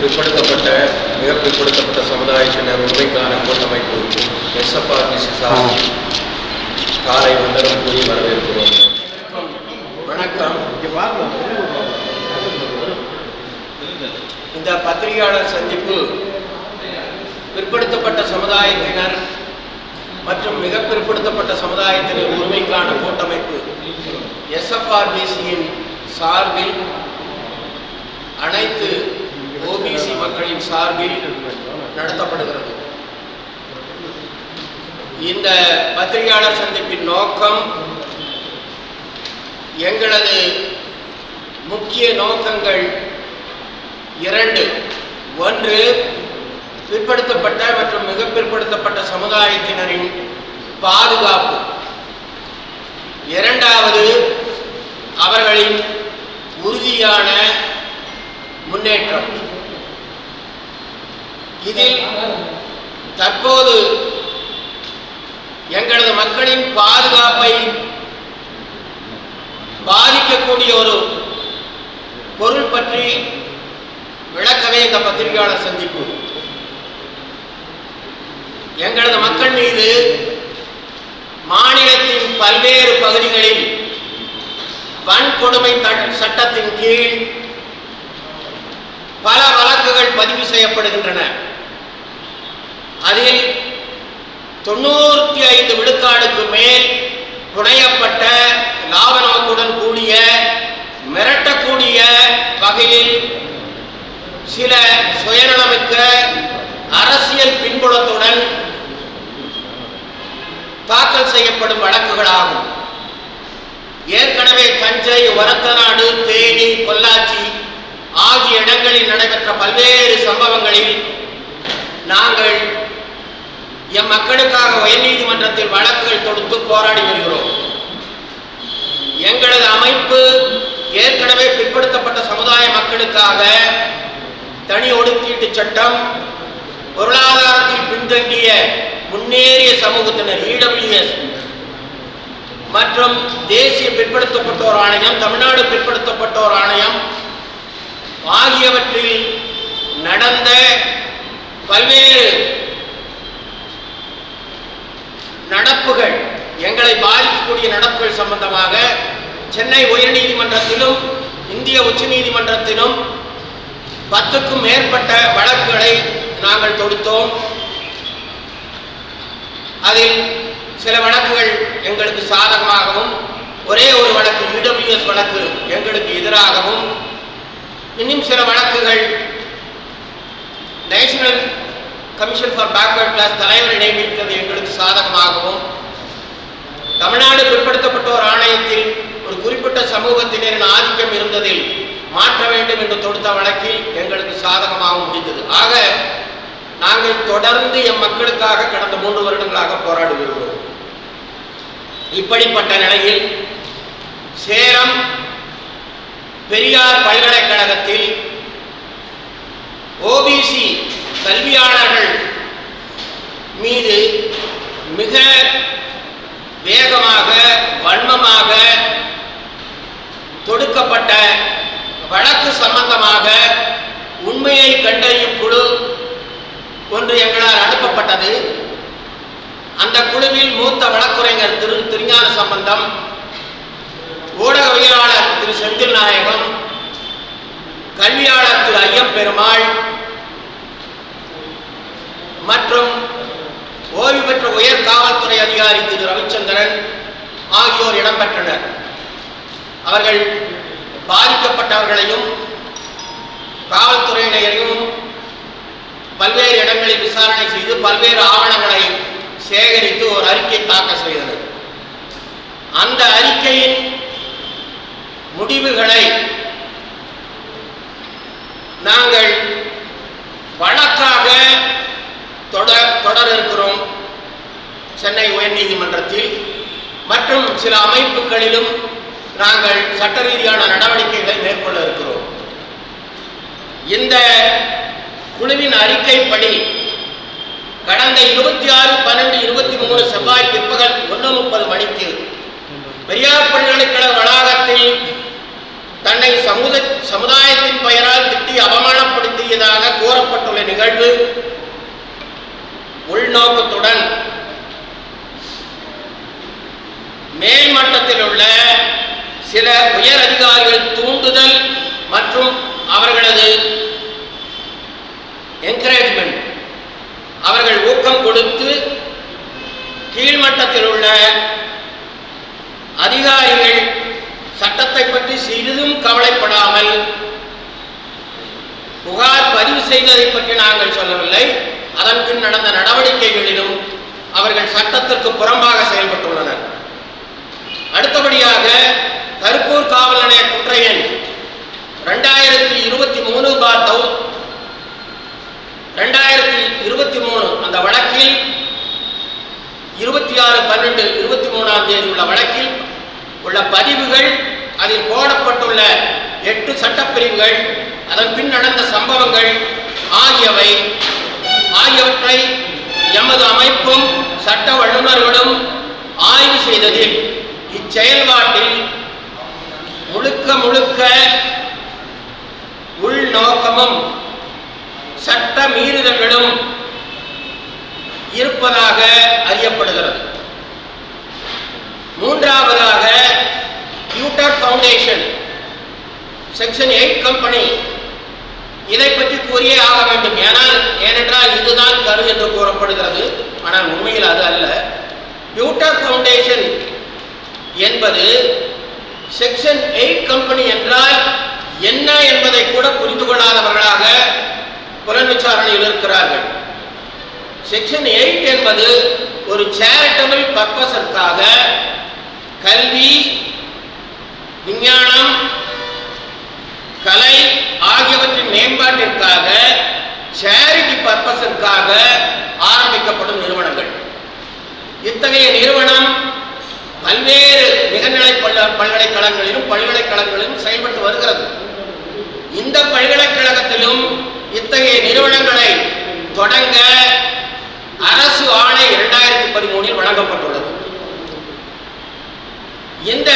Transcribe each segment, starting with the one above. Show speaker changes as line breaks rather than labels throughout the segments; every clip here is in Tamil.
பிற்படுத்தப்பட்ட மிக பிற்படுத்தப்பட்ட சமுதாயத்தினர் உரிமைக்கான கூட்டமைப்பு எஸ்எஃப்ஆர்பிசி சார்பில் காலை வந்தனம் கூறி வரவேற்கிறோம். வணக்கம். இந்த பத்திரிகையாளர் சந்திப்பு பிற்படுத்தப்பட்ட சமுதாயத்தினர் மற்றும் மிக பிற்படுத்தப்பட்ட சமுதாயத்தினர் உரிமைக்கான கூட்டமைப்பு எஸ்எஃப்ஆர்பிசியின் சார்பில் அனைத்து ஓபிசி மக்களின் சார்பில் நடத்தப்படுகிறது. இந்த பத்திரிகையாளர் சந்திப்பின் நோக்கம், எங்களது முக்கிய நோக்கங்கள் இரண்டு. ஒன்று, பிற்படுத்தப்பட்ட மற்றும் மிக பிற்படுத்தப்பட்ட சமுதாயத்தினரின் பாதுகாப்பு. இரண்டாவது, அவர்களின் உறுதியான முன்னேற்றம். இதில் தற்போது எங்களது மக்களின் பாதுகாப்பை பாதிக்கக்கூடிய ஒரு பொருள் பற்றி விளக்கவே இந்த பத்திரிகையாளர் சந்திப்பு. எங்களது மக்கள் மீது மாநிலத்தின் பல்வேறு பகுதிகளில் வன்கொடுமை சட்டத்தின் கீழ் பல வழக்குகள் பதிவு செய்யப்படுகின்றன. அதில் 95 விழுக்காடுக்கு மேல் புனையப்பட்ட லாப நோக்குடன் கூடிய மிரட்டக்கூடிய வகையில் சில சுயநலமிக்க அரசியல் பின்புலத்துடன் தாக்கல் செய்யப்படும் வழக்குகளாகும். ஏற்கனவே தஞ்சை, ஒரத்தநாடு, தேனி, பொள்ளாச்சி ஆகிய இடங்களில் நடைபெற்ற பல்வேறு சம்பவங்களில் நாங்கள் எம் மக்களுக்காக உயர்நீதிமன்றத்தில் வழக்குகள் தொடுத்து போராடி வருகிறோம். எங்களது அமைப்பு ஏற்கனவே பிற்படுத்தப்பட்ட சமுதாய மக்களுக்காக தனி ஒதுக்கீட்டு சட்டம், பொருளாதாரத்தில் பின்தங்கிய முன்னேறிய சமூகத்தினர் இடபிள்யூஎஸ் மற்றும் தேசிய பிற்படுத்தப்பட்டோர் ஆணையம், தமிழ்நாடு பிற்படுத்தப்பட்டோர் ஆணையம் ஆகியவற்றில் நடந்த பல்வேறு நடப்புகள், எங்களை பாதிக்கக்கூடிய நடப்புகள் சம்பந்தமாக சென்னை உயர்நீதிமன்றத்திலும் இந்திய உச்சநீதிமன்றத்திலும் 10க்கும் மேற்பட்ட வழக்குகளை நாங்கள் தொடுத்தோம். அதில் சில வழக்குகள் எங்களுக்கு சாதகமாகவும், ஒரே ஒரு வழக்கு இடபிள்யூஎஸ் வழக்கு எங்களுக்கு எதிராகவும், இன்னும் சில வழக்குகள் national commission for backward class தலைவரை நியமித்தது எங்களுக்கு சாதகமாகவும், தமிழ்நாடு பிற்படுத்தப்பட்டோர் ஆணையத்தில் ஒரு குறிப்பிட்ட சமூகத்தினரின் ஆதிக்கம் இருந்ததில் மாற்ற வேண்டும் என்று தொடுத்த வழக்கில் எங்களுக்கு சாதகமாகவும் முடிந்தது. ஆக நாங்கள் தொடர்ந்து எம் மக்களுக்காக கடந்த 3 வருடங்களாக போராடி வருகிறோம். இப்படிப்பட்ட நிலையில் சேலம் பெரியார் பல்கலைக்கழகத்தில் ஓபிசி கல்வியாளர்கள் மீது மிக வேகமாக, வன்மமாக தொடுக்கப்பட்ட வழக்கு சம்பந்தமாக உண்மையை கண்டறியும் குழு ஒன்று எங்களால் அனுப்பப்பட்டது. அந்த குழுவில் மூத்த வழக்குரைஞர் திரு திருஞான சம்பந்தம், ஊடகவியலாளர் திரு செந்தில் நாயகம், கல்வியாளர் திரு ஐயம்பெருமாள் மற்றும் ஓய்வு பெற்ற உயர் காவல்துறை அதிகாரி திரு ரவிச்சந்திரன் ஆகியோர் இடம்பெற்றனர். அவர்கள் பாதிக்கப்பட்டவர்களையும் காவல்துறையினரையும் பல்வேறு இடங்களில் விசாரணை செய்து பல்வேறு ஆவணங்களை சேகரித்து ஒரு அறிக்கை தாக்கல் செய்தனர். அந்த அறிக்கையின் முடிவுகளை நாங்கள் வழக்காக தொடர இருக்கிறோம். சென்னை உயர்நீதிமன்றத்தில் மற்றும் சில அமைப்புகளிலும் நாங்கள் சட்ட ரீதியான நடவடிக்கைகளை மேற்கொள்ள இருக்கிறோம். இந்த குழுவின் அறிக்கைப்படி கடந்த 26/12/23 செவ்வாய் பிற்பகல் 1:30 மணிக்கு பெரியார் பல்கலைக்கழக வளாகத்தில் தன்னை சமுதாயத்தின் பெயரால் திட்டி அவமானப்படுத்திய தொடங்கியதாக கூறப்பட்டுள்ள நிகழ்வு உள்நோக்கத்துடன் மேல்மட்டத்தில் உள்ள சில உயர் அதிகாரிகள் தூண்டுதல் மற்றும் அவர்களது என்கரேஜ்மெண்ட், அவர்கள் ஊக்கம் கொடுத்து கீழ்மட்டத்தில் உள்ள அதிகாரிகள் சட்டத்தை பற்றி சிறிதும் கவலைப்படாமல் புகார் பதிவு செய்ததை பற்றி நாங்கள் சொல்லவில்லை, அதன் பின் நடந்த நடவடிக்கைகளிலும் அவர்கள் சட்டத்திற்கு புறம்பாக செயல்பட்டுள்ளனர். அடுத்தபடியாக கருப்பூர் காவல் நிலைய குற்ற எண் 2023 அந்த வழக்கில் 26/12/23 உள்ள வழக்கில் உள்ள பதிவுகள், அதில் போடப்பட்டுள்ள 8 சட்டப்பிரிவுகள், அதன் பின் நடந்த சம்பவங்கள் ஆகியவற்றை எமது அமைப்பும் சட்ட வல்லுநர்களும் ஆய்வு செய்ததில் இச்செயல்பாட்டில் முழுக்க உள்நோக்கமும் சட்ட மீறுதல்களும் இருப்பதாக அறியப்படுகிறது. மூன்றாவதாக பியூட்டர் ஃபவுண்டேஷன் செக்ஷன் 8 கம்பெனி, இதை பற்றி கூறியே ஆக வேண்டும். ஏனென்றால் இதுதான் கரு என்று கூறப்படுகிறது, ஆனால் உண்மையில் அது அல்ல. பியூட்டர் ஃபவுண்டேஷன் என்பது செக்ஷன் 8 கம்பெனி என்றால் என்ன என்பதை கூட புரிந்து கொள்ளாதவர்களாக புலன் விசாரணையில் இருக்கிறார்கள். செக்ஷன் 8 என்பது ஒரு சேரிட்டபிள் பர்பஸிற்காக கல்வி, விஞ்ஞானம், கலை ஆகியவற்றின் மேம்பாட்டிற்காக சேரிட்டி பர்பஸிற்காக ஆரம்பிக்கப்படும் நிறுவனங்கள். இத்தகைய நிறுவனம் பல்வேறு நிகர்நிலை பல்கலைக்கழகங்களிலும் செயல்பட்டு வருகிறது. இந்த பல்கலைக்கழகத்திலும் இத்தகைய நிறுவனங்களை தொடங்க அரசு ஆணை 2013 வழங்கப்பட்டுள்ளது. இந்த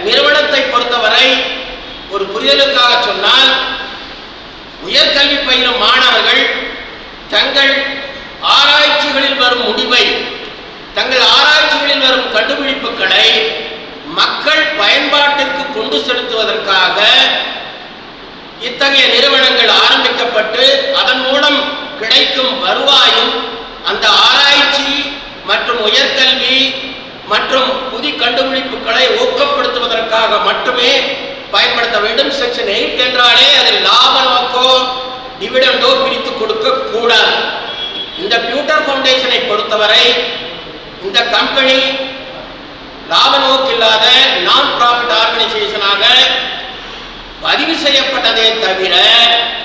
நிறுவனத்தை பொறுத்தவரை ஒரு புரிதலுக்காக சொன்னால், உயர்கல்வி பயிலும் மாணவர்கள் தங்கள் ஆராய்ச்சிகளில் வரும் முடிவை, தங்கள் ஆராய்ச்சிகளில் வரும் கண்டுபிடிப்புகளை மக்கள் பயன்பாட்டிற்கு கொண்டு செலுத்துவதற்காக இத்தகைய நிறுவனங்கள் ஆரம்பிக்கப்பட்டு அதன் மூலம் கிடைக்கும் வருவாயும் அந்த ஆராய்ச்சி மற்றும் உயர்கல்வி மற்றும் புதிய கண்டுபிடிப்புகளை ஊக்கப்படுத்துவதற்காக மட்டுமே பயன்படுத்த வேண்டும். செக்ஷன் 8 என்றாலே அதில் லாப நோக்கோ டிவிடெண்டோ பிரித்து கொடுக்க கூடாது. இந்த பியூட்டர் ஃபவுண்டேஷனை பொறுத்தவரை இந்த கம்பெனி லாப நோக்கில்லாத நான் ப்ராஃபிட் ஆர்கனைசேஷனாக பதிவு செய்யப்பட்டதே தவிர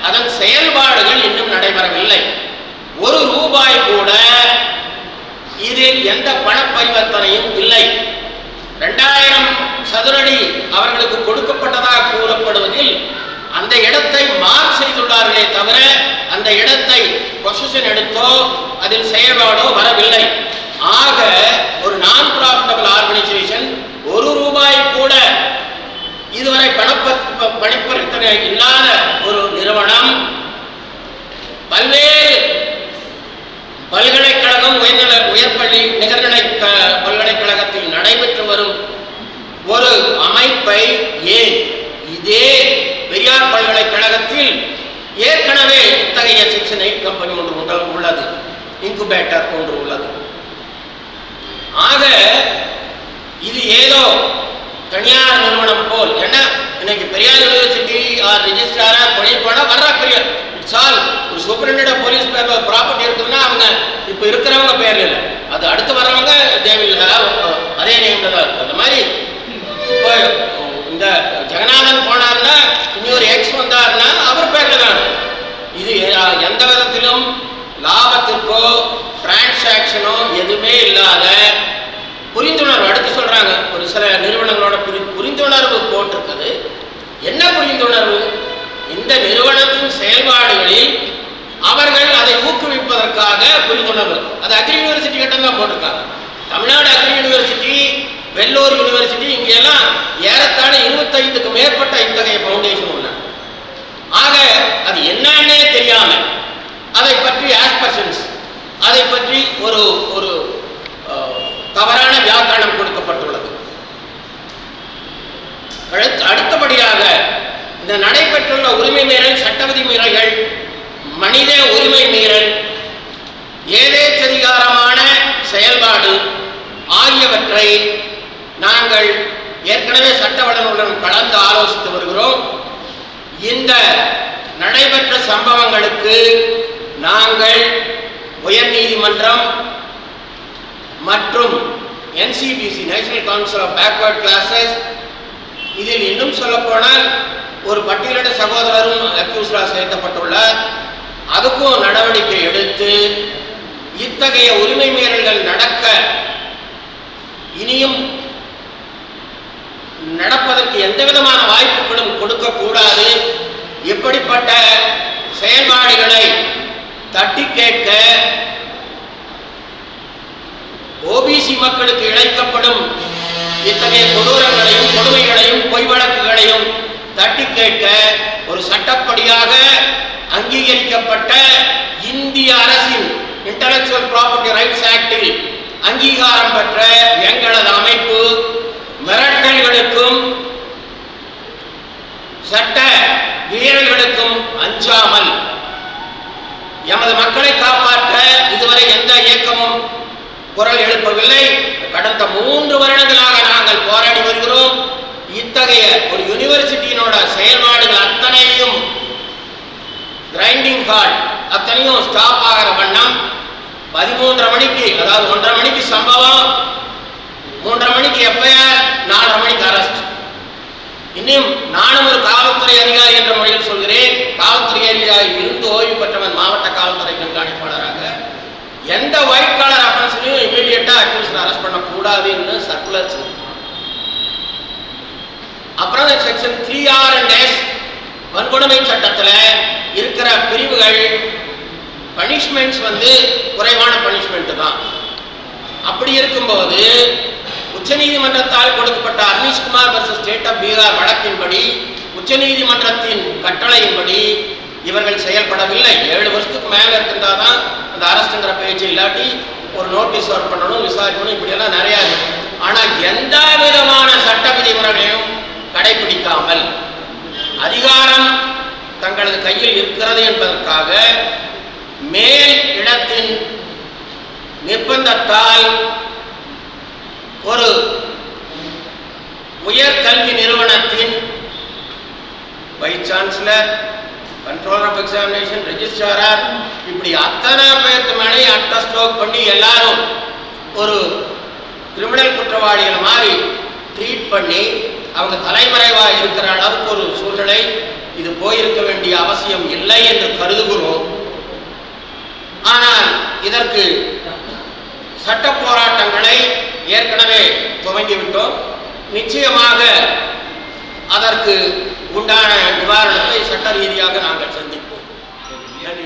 அதன் செயல்பாடுகள் இன்னும் நடைபெறவில்லை. ₹1 கூட இதில் எந்த பண பரிவர்த்தனையும் இல்லை. 2000 சதுரடி அவர்களுக்கு கொடுக்கப்பட்டதாக கூறப்படுவதில் அந்த இடத்தை மார்க் செய்துள்ளார்களே தவிர அந்த இடத்தை பொசிஷன் எடுத்தோ அதில் செயல்பாடோ வரவில்லை. ஆக ஒரு நான் ப்ராஃபிட்டபிள் ஆர்கனைசேஷன் ₹1 கூட இதுவரை பணிப்பரிவர்த்தனை இல்லாத ஒரு நிறுவனம் பல்வேறு பல்கலைக்கழகம், உயர்பள்ளி, நிகர்நிலை பல்கலைக்கழகத்தில் நடைபெற்று வரும் ஒரு அமைப்பை ஏன் இதே பெரியார் பல்கலைக்கழகத்தில் ஏற்கனவே இத்தகைய செக்ஷன் 8 கம்பெனி ஒன்று உள்ளது, இன்குபேட்டர் ஒன்று உள்ளது. ஆக இது ஏதோ தனியார் நிறுவனம் போல், என்ன இன்னைக்கு பெரியார் யூனிவர்சிட்டி ரெஜிஸ்ட்ராரா பணிப்பாட வர்ற பெரியார் சால் ஒரு சூப்பரிண்டென்ட் ஆஃப் போலீஸ் பேர்ல ப்ராப்பர்ட்டி இருக்குதுன்னா அவங்க இப்ப இருக்கிறவங்க பேர்ல இல்லை, அது அடுத்து வர்றவங்க தேவையில் அதே நேம்ல தான் இருக்கு. அந்த மாதிரி இப்போ இந்த ஜெகநாதன் போனார்னா இன்னொரு எக்ஸ் வந்தார்னா அவர் பேர்ல தான். இது எந்த விதத்திலும் லாபத்திற்கோ டிரான்சாக்சனோ எதுவுமே இல்லாத புரிந்துணர்வு. அடுத்து சொல்றாங்க ஒரு சில நிறுவனங்களோட புரிந்துணர்வு போட்டிருக்குது. என்ன புரிந்துணர்வு? இந்த நிறுவனத்தின் செயல்பாடுகளில் அவர்கள் அதை ஊக்குவிப்பதற்காக புரிந்துணர்வு. அது அக்ரி யூனிவர்சிட்டி கிட்ட தான் போட்டிருக்காங்க. Tamil Nadu agri university, Vellore university, இங்கெல்லாம் ஏறத்தாழ 25க்கும் மேற்பட்ட இத்தகைய பவுண்டேஷன் உள்ளன. ஆக அது என்னன்னே தெரியாம ஒரு ஒரு தவறான வியாக்கரணம் கொடுக்கப்பட்டுள்ளது. அடுத்தபடியாக இந்த நடைபெற்றுள்ள உரிமை மீறல், சட்ட விதிமுறைகள், மனித உரிமை மீறல், ஏதேச்சதிகாரமான செயல்பாடு ஆகியவற்றை நாங்கள் ஏற்கனவே சட்ட வல்லுநர்களுடன் கலந்து ஆலோசித்து வருகிறோம். இந்த நடைபெற்ற சம்பவங்களுக்கு நாங்கள் உயர் நீதிமன்றம் மற்றும் NCBC national council of backward classes, இதில் இன்னும் சொல்லப்போனால் ஒரு பட்டியலிட சகோதரரும் அக்யூஸ்டாக சேர்க்கப்பட்டுள்ளார், அதுக்கும் நடவடிக்கை எடுத்து இத்தகைய உரிமை மீறல்கள் நடக்க இனியும் நடப்பதற்கு எந்த விதமான வாய்ப்புகளும் கொடுக்கக்கூடாது. இப்படிப்பட்ட செயல்பாடுகளை தட்டி கேட்க OBC மக்களுக்கு இழைக்கப்படும் இத்தகைய கொடூரங்களையும் கொடுமைகளையும் பொய் வழக்குகளையும் தட்டி கேட்க ஒரு சட்டப்படியாக அங்கீகரிக்கப்பட்ட இந்திய அரசின் இன்டலெக்சுவல் ப்ராப்பர்ட்டி ரைட்ஸ் ஆக்டில் அங்கீகாரம் பெற்ற எங்களது அமைப்பு மிரட்டல்களுக்கும் சட்ட வீரர்களுக்கும் அஞ்சாமல் எமது மக்களை காப்பாற்ற இதுவரை எந்த இயக்கமும் குரல் எழுப்பவில்லை. கடந்த 3 வருடங்களாக நாங்கள் போராடி வருகிறோம். இத்தகைய ஒரு யூனிவர்சிட்டியினோட செயல்பாடுகள் அத்தனையும் கிரைண்டிங் ஹார்ட் அத்தனையும் ஸ்டாப் ஆகிற வண்ணம் 13:30 மணிக்கு, அதாவது 1:30 மணிக்கு சம்பவம், 3:30 மணிக்கு FIR, 4:30 மணிக்கு அரெஸ்ட். இன்னும் நானும் ஒரு காவல்துறை அதிகாரி என்ற முறையில் சொல்கிறேன். காவல்துறை அதிகாரி இருந்து ஓய்வு பெற்றவன் மாவட்ட காவல்துறை கண்காணிப்பாளராக எந்த ஒயிட் காலர் அஃபென்ஸ்லையும் இமீடியட்டா அக்யூஸ்ட் அரெஸ்ட் பண்ணக்கூடாதுன்னு சர்க்குலர் சொல்லுங்க. அப்புறம் செக்ஷன் 3R and S வன்கொடுமை சட்டத்தில் இருக்கிற பிரிவுகள் பனிஷ்மெண்ட்ஸ் குறைவான பனிஷ்மெண்ட் தான். அப்படி இருக்கும்போது உச்சநீதிமன்றத்தால் கொடுக்கப்பட்ட அர்னிஷ்குமார் வர்சஸ் ஸ்டேட் ஆஃப் பீகார் வழக்கின்படி உச்சநீதிமன்றத்தின் கட்டளையின்படி இவர்கள் செயல்படவில்லை. 7 வருஷத்துக்கு மேலே இருக்கின்றாதான் அந்த அரசுங்கிற பேச்சு, இல்லாட்டி ஒரு நோட்டீஸ் ஒர்க் பண்ணணும், விசாரிக்கணும், இப்படியெல்லாம் நிறையா இருக்கு. ஆனால் எந்த விதமான சட்ட விதிமுறைகளையும் கடைபிடிக்காமல் அதிகாரம் தங்களது கையில் இருக்கிறது என்பதற்காக மேல் இடத்தின் நிர்பந்தத்தால் ஒரு உயர்கல்வி நிறுவனத்தின் vice chancellor, controller of examination, registrar, இப்படி அத்தனை பேருக்கு மேலே அட்டஸ்டோக் பண்ணி எல்லாரும் ஒரு கிரிமினல் குற்றவாளிகள் மாதிரி ட்ரீட் பண்ணி அவங்க தலைமறைவாக இருக்கிற அளவுக்கு ஒரு சூழ்நிலை இது போயிருக்க வேண்டிய அவசியம் இல்லை என்று கருதுகிறோம். ஆனால் இதற்கு சட்ட போராட்டங்களை ஏற்கனவே துவங்கிவிட்டோம். நிச்சயமாக அதற்கு உண்டான நிவாரணத்தை சட்ட ரீதியாக நாங்கள் சந்திப்போம். நன்றி.